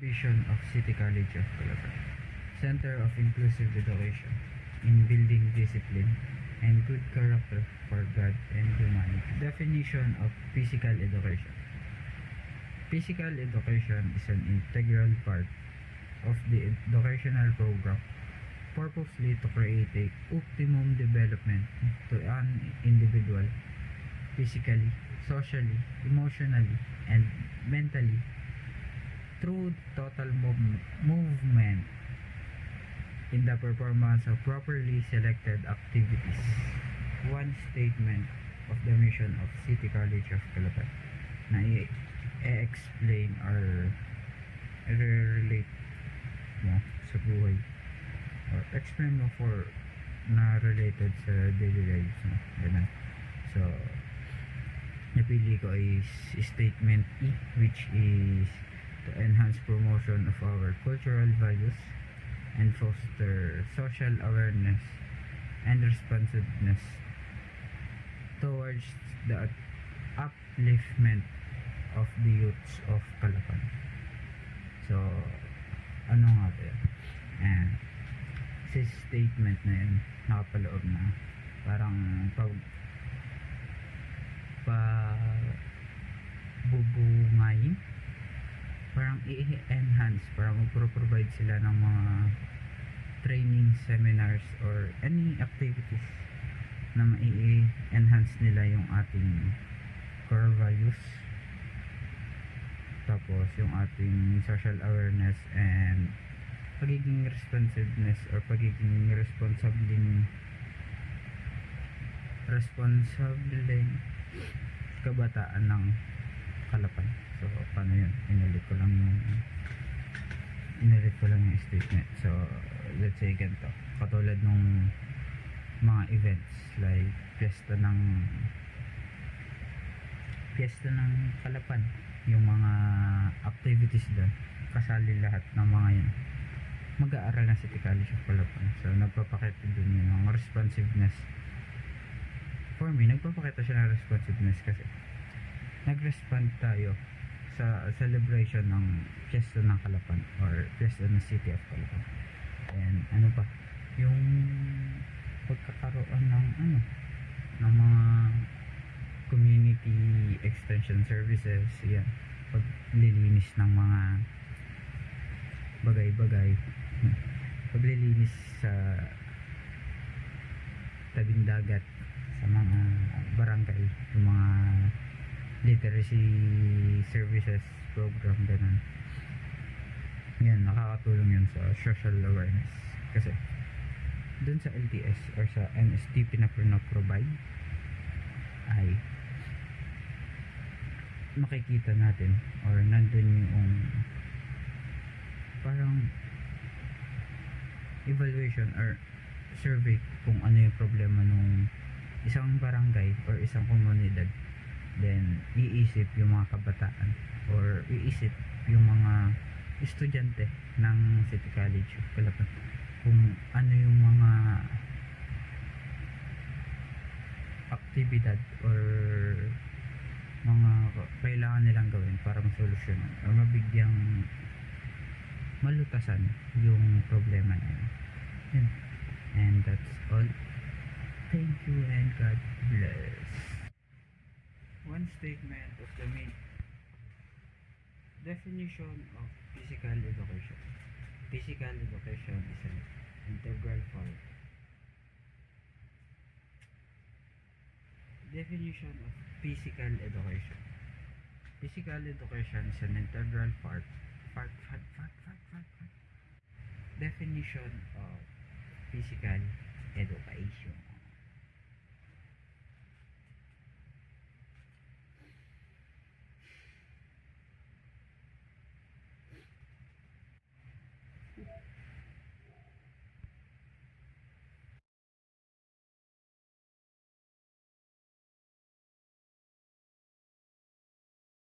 Vision of City College of Calapan. Center of Inclusive Education in building discipline and good character for God and humanity. Definition of physical education. Physical education is an integral part of the educational program purposely to create a optimum development to an individual physically, socially, emotionally, and mentally through total movement in the performance of properly selected activities. One statement of the mission of City College of Calapan na i-explain or relate mo sa buhay or explain mo for na related sa daily lives mo. Ganun. So, napili ko is statement E, which is to enhance promotion of our cultural values and foster social awareness and responsiveness towards the upliftment of the youths of Calapan. So, ano nga ito yun? Sa statement na yun, nakapaloob na parang bubungayin, parang i-enhance, parang mag-provide sila ng mga training seminars or any activities na mai-enhance nila yung ating core values, tapos yung ating social awareness and pagiging responsiveness or pagiging responsableng kabataan ng Calapan. So paano yun? Inulit ko lang yung statement. So let's say ganito, katulad nung mga events like fiesta ng Calapan, yung mga activities doon, kasali lahat ng mga yun, mag-aaral ng City College of Calapan. So nagpapakita dun yun ng responsiveness. For me, nagpapakita siya ng responsiveness kasi nag-respond tayo sa celebration ng fiesta ng Calapan or fiesta ng City of Calapan. And ano pa, yung pagkakaroon ng mga community extension services, yan, paglilinis ng mga bagay-bagay, paglilinis sa tabing dagat, sa mga barangay, yung mga literacy services program, ganun. Yan, nakakatulong yun sa social awareness kasi dun sa LTS or sa MSTP na provide ay makikita natin or nandun yung parang evaluation or survey kung ano yung problema nung isang barangay or isang komunidad. Then iisip yung mga kabataan or iisip yung mga estudyante ng City College of Calapan kung ano yung mga aktibidad or mga kailangan nilang gawin para masolusyonan or mabigyang malutasan yung problema na yun. And that's all. Thank you and God bless. One statement of the main definition of physical education. Physical education is an integral part. Definition of physical education. Physical education is an integral part. Definition of physical education.